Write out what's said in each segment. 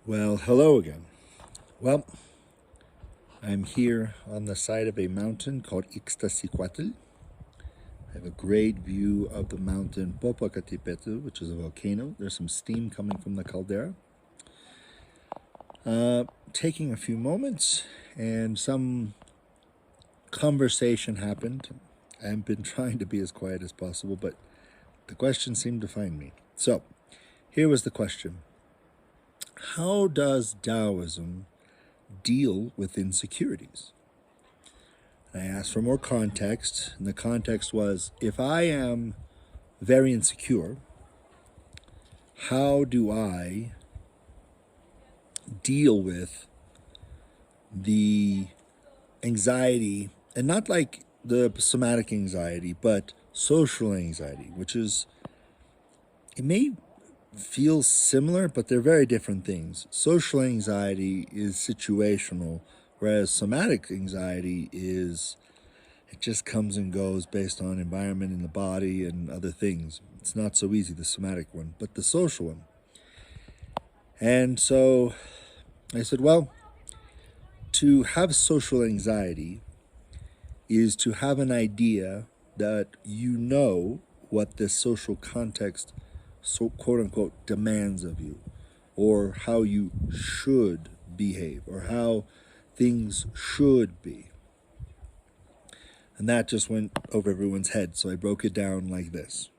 Well, hello again. Well, I'm here on the side of a mountain called Ixtacihuatl. I have a great view of the mountain Popocatépetl, which is a volcano. There's some steam coming from the caldera. Taking a few moments, and some conversation happened. I have been trying to be as quiet as possible, but the question seemed to find me. So, here was the question: how does Taoism deal with insecurities? I asked for more context, and the context was, if I am very insecure, how do I deal with the anxiety, and not like the somatic anxiety, but social anxiety, which is, it may feel similar, but they're very different things. Social anxiety is situational, whereas somatic anxiety is, it just comes and goes based on environment in the body and other things. It's not so easy, the somatic one, but the social one. And so I said, well, to have social anxiety is to have an idea that you know what this social context, so quote unquote, demands of you, or how you should behave, or how things should be. And that just went over everyone's head, so I broke it down like this.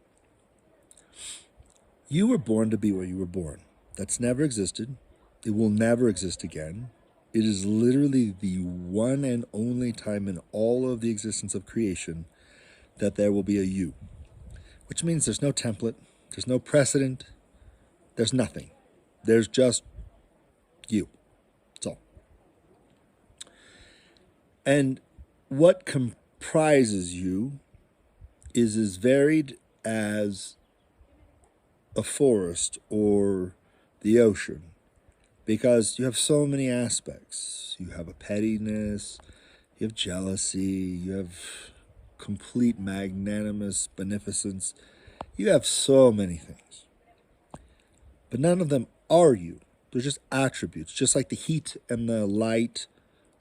You were born to be where you were born. That's never existed. It will never exist again. It is literally the one and only time in all of the existence of creation that there will be a you, which means there's no template, there's no precedent, there's nothing. There's just you. That's all. And what comprises you is as varied as a forest or the ocean, because you have so many aspects. You have a pettiness, you have jealousy, you have complete magnanimous beneficence. You have so many things. But none of them are you. They're just attributes. Just like the heat and the light,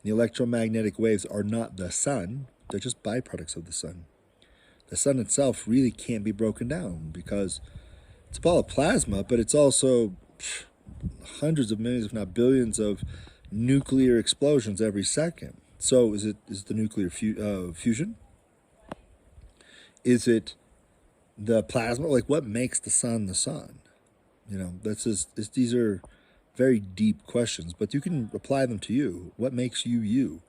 the electromagnetic waves are not the sun, they're just byproducts of the sun. The sun itself really can't be broken down because it's a ball of plasma, but it's also hundreds of millions, if not billions, of nuclear explosions every second. So is it the nuclear fusion? Is it the plasma? Like, what makes the sun the sun? That's just, these are very deep questions, but you can apply them to you. What makes you you?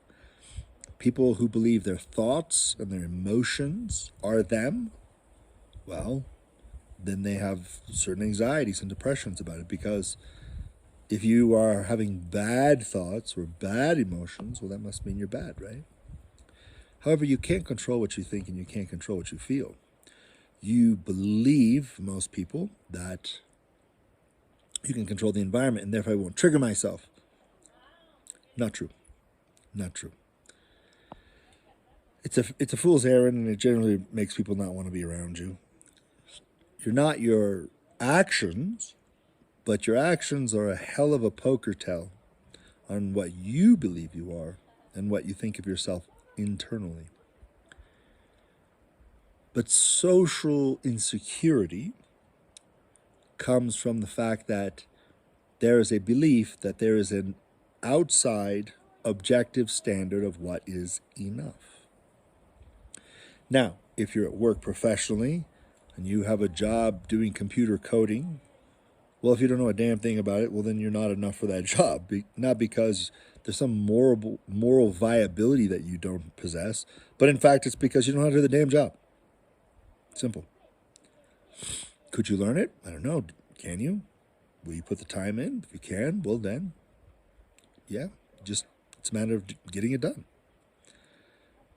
People who believe their thoughts and their emotions are them, well, then they have certain anxieties and depressions about it, because if you are having bad thoughts or bad emotions, well, that must mean you're bad, right? However, you can't control what you think and you can't control what you feel. You believe, most people, that you can control the environment and therefore I won't trigger myself. Not true. Not true. It's a fool's errand, and it generally makes people not want to be around you. You're not your actions, but your actions are a hell of a poker tell on what you believe you are and what you think of yourself internally. But social insecurity comes from the fact that there is a belief that there is an outside objective standard of what is enough. Now, if you're at work professionally and you have a job doing computer coding, well, if you don't know a damn thing about it, well, then you're not enough for that job. Not because there's some moral viability that you don't possess, but in fact, it's because you don't know how to do the damn job. Simple. Could you learn it? I don't know. Can you? Will you put the time in? If you can, well then, yeah, just it's a matter of getting it done.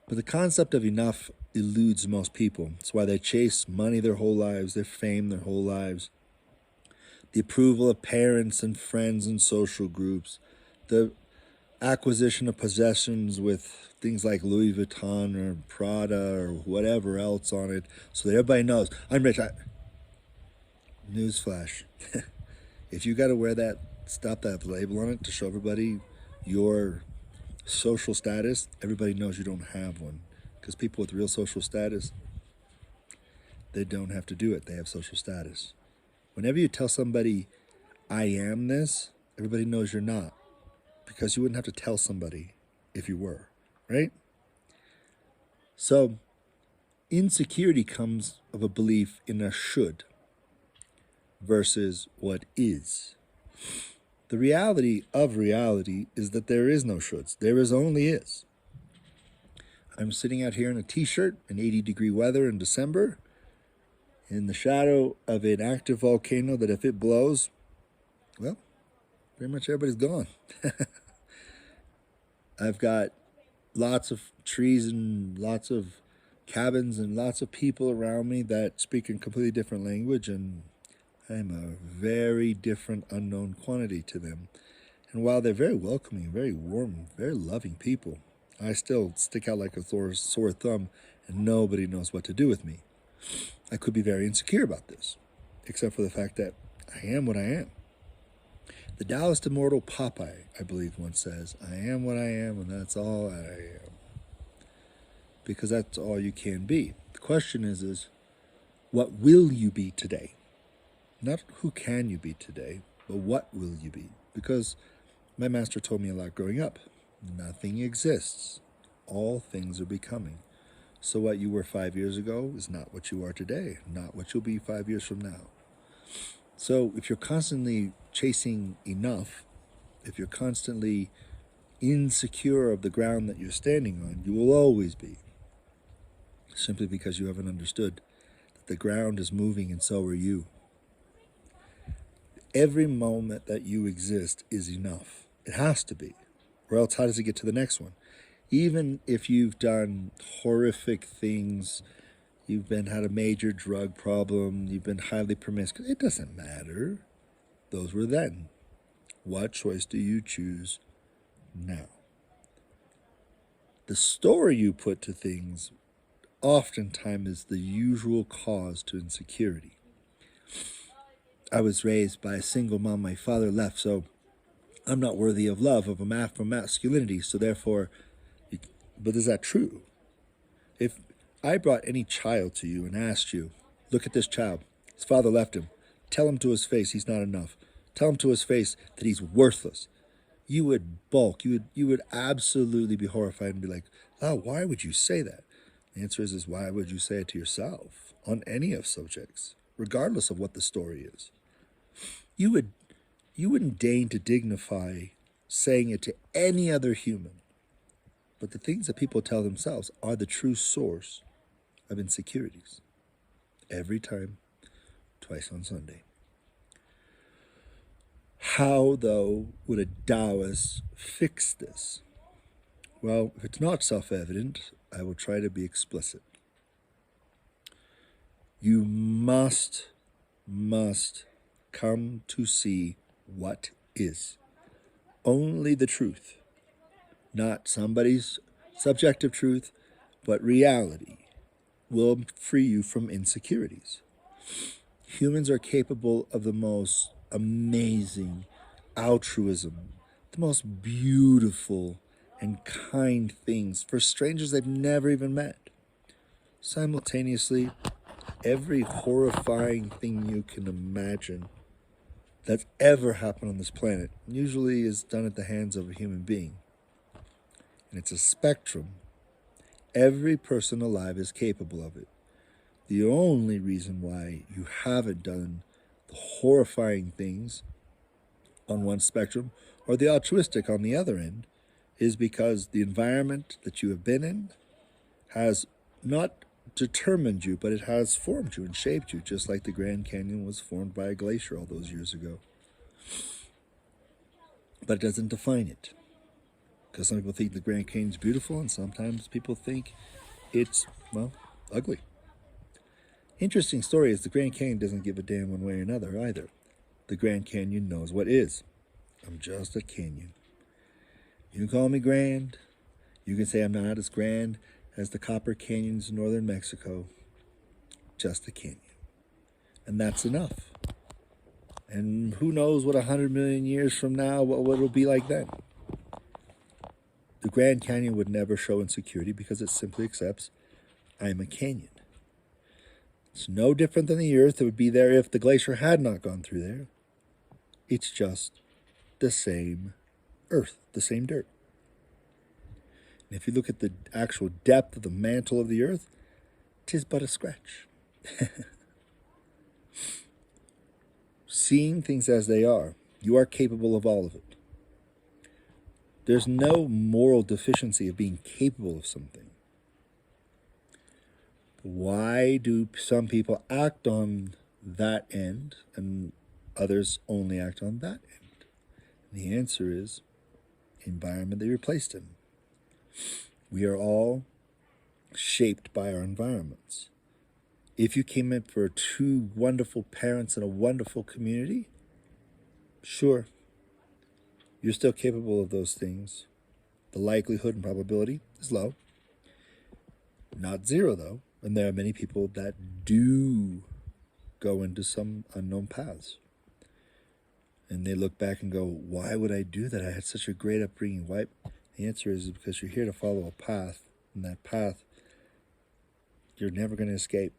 But the concept of enough eludes most people. That's why they chase money their whole lives, their fame their whole lives, the approval of parents and friends and social groups, the acquisition of possessions with things like Louis Vuitton or Prada or whatever else on it, so that everybody knows I'm rich. Newsflash. If you got to wear that stuff that have a label on it to show everybody your social status, everybody knows you don't have one. Because people with real social status, they don't have to do it. They have social status. Whenever you tell somebody, I am this, everybody knows you're not. Because you wouldn't have to tell somebody if you were, right? So, insecurity comes of a belief in a should versus what is. The reality of reality is that there is no shoulds. There is only is. I'm sitting out here in a t-shirt in 80-degree weather in December in the shadow of an active volcano that if it blows, well, pretty much everybody's gone. I've got lots of trees and lots of cabins and lots of people around me that speak in completely different language, and I'm a very different unknown quantity to them. And while they're very welcoming, very warm, very loving people, I still stick out like a sore thumb, and nobody knows what to do with me. I could be very insecure about this, except for the fact that I am what I am. The Taoist immortal Popeye, I believe, once says, I am what I am, and that's all I am. Because that's all you can be. The question is what will you be today? Not who can you be today, but what will you be? Because my master told me a lot growing up. Nothing exists. All things are becoming. So what you were 5 years ago is not what you are today, not what you'll be 5 years from now. So if you're constantly chasing enough, if you're constantly insecure of the ground that you're standing on, you will always be. Simply because you haven't understood that the ground is moving and so are you. Every moment that you exist is enough. It has to be. Or else how does it get to the next one? Even if you've done horrific things, you've had a major drug problem, you've been highly promiscuous, it doesn't matter. Those were then. What choice do you choose now? The story you put to things oftentimes is the usual cause to insecurity. I was raised by a single mom. My father left, so I'm not worthy of love, of from masculinity, so therefore, but is that true? If I brought any child to you and asked you, look at this child, his father left him, tell him to his face he's not enough, tell him to his face that he's worthless, you would balk, you would absolutely be horrified and be like, oh, why would you say that? The answer is why would you say it to yourself on any of subjects, regardless of what the story is? You wouldn't deign to dignify saying it to any other human. But the things that people tell themselves are the true source of insecurities. Every time, twice on Sunday. How, though, would a Taoist fix this? Well, if it's not self-evident, I will try to be explicit. You must come to see what is. Only the truth. Not somebody's subjective truth, but reality will free you from insecurities. Humans are capable of the most amazing altruism, the most beautiful and kind things for strangers they've never even met. Simultaneously, every horrifying thing you can imagine that's ever happened on this planet usually is done at the hands of a human being. And it's a spectrum. Every person alive is capable of it. The only reason why you haven't done the horrifying things on one spectrum or the altruistic on the other end is because the environment that you have been in has not determined you, but it has formed you and shaped you, just like the Grand Canyon was formed by a glacier all those years ago. But it doesn't define it. Because some people think the Grand Canyon is beautiful, and sometimes people think it's, well, ugly. Interesting story is the Grand Canyon doesn't give a damn one way or another either. The Grand Canyon knows what is. I'm just a canyon. You can call me grand. You can say I'm not as grand as the Copper Canyons in northern Mexico. Just a canyon. And that's enough. And who knows what 100 million years from now, what it'll be like then. The Grand Canyon would never show insecurity because it simply accepts, I am a canyon. It's no different than the Earth. It would be there if the glacier had not gone through there. It's just the same Earth, the same dirt. And if you look at the actual depth of the mantle of the Earth, 'tis but a scratch. Seeing things as they are, you are capable of all of it. There's no moral deficiency of being capable of something. Why do some people act on that end and others only act on that end? And the answer is environment they were placed in. We are all shaped by our environments. If you came in for 2 wonderful parents in a wonderful community, sure, you're still capable of those things. The likelihood and probability is low. Not zero, though. And there are many people that do go into some unknown paths. And they look back and go, why would I do that? I had such a great upbringing. Why? The answer is because you're here to follow a path. And that path, you're never going to escape.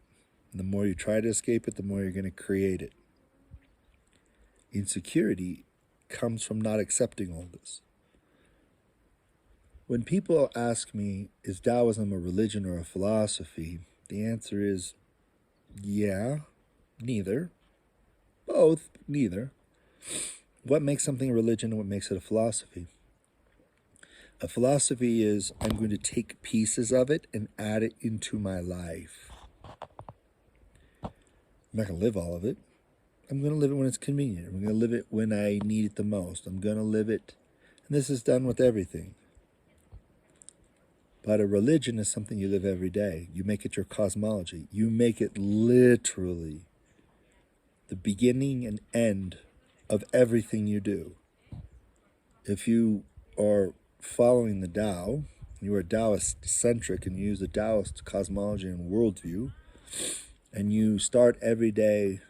And the more you try to escape it, the more you're going to create it. Insecurity comes from not accepting all this. When people ask me, is Taoism a religion or a philosophy? The answer is, yeah, neither. Both, neither. What makes something a religion and what makes it a philosophy? A philosophy is, I'm going to take pieces of it and add it into my life. I'm not going to live all of it. I'm going to live it when it's convenient. I'm going to live it when I need it the most. I'm going to live it. And this is done with everything. But a religion is something you live every day. You make it your cosmology. You make it literally the beginning and end of everything you do. If you are following the Tao, you are Taoist-centric and you use the Taoist cosmology and worldview, and you start every day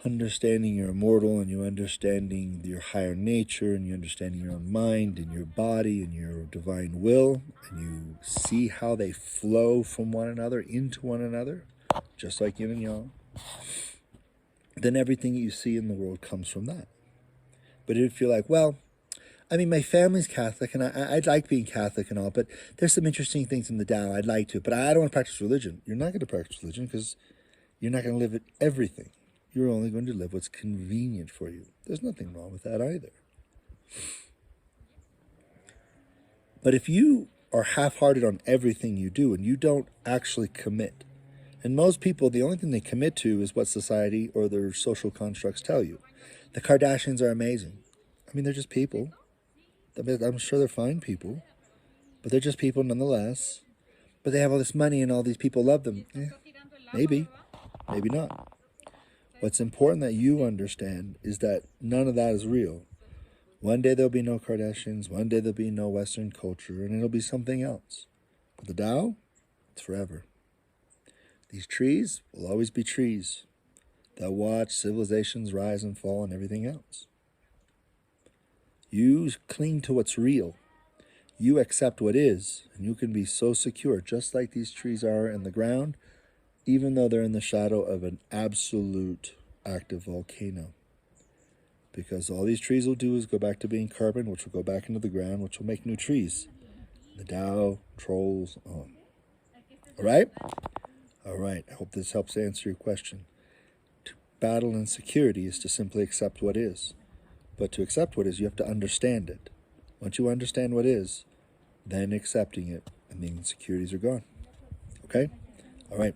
understanding you're immortal and you understanding your higher nature and you understanding your own mind and your body and your divine will, and you see how they flow from one another into one another, just like yin and yang, then everything you see in the world comes from that. But if you're like, well, I mean, my family's Catholic and I'd like being Catholic and all, but there's some interesting things in the Tao I'd like to, but I don't want to practice religion. You're not going to practice religion because you're not going to live it everything. You're only going to live what's convenient for you. There's nothing wrong with that either. But if you are half-hearted on everything you do and you don't actually commit, and most people, the only thing they commit to is what society or their social constructs tell you. The Kardashians are amazing. I mean, they're just people. I'm sure they're fine people, but they're just people nonetheless. But they have all this money and all these people love them. Maybe, maybe not. What's important that you understand is that none of that is real. One day there'll be no Kardashians, one day there'll be no Western culture, and it'll be something else. But the Tao, it's forever. These trees will always be trees that watch civilizations rise and fall and everything else. You cling to what's real. You accept what is, and you can be so secure, just like these trees are in the ground, even though they're in the shadow of an absolute active volcano. Because all these trees will do is go back to being carbon, which will go back into the ground, which will make new trees. The Tao trolls on. All right? All right. I hope this helps answer your question. To battle insecurity is to simply accept what is. But to accept what is, you have to understand it. Once you understand what is, then accepting it, and the insecurities are gone. Okay? All right.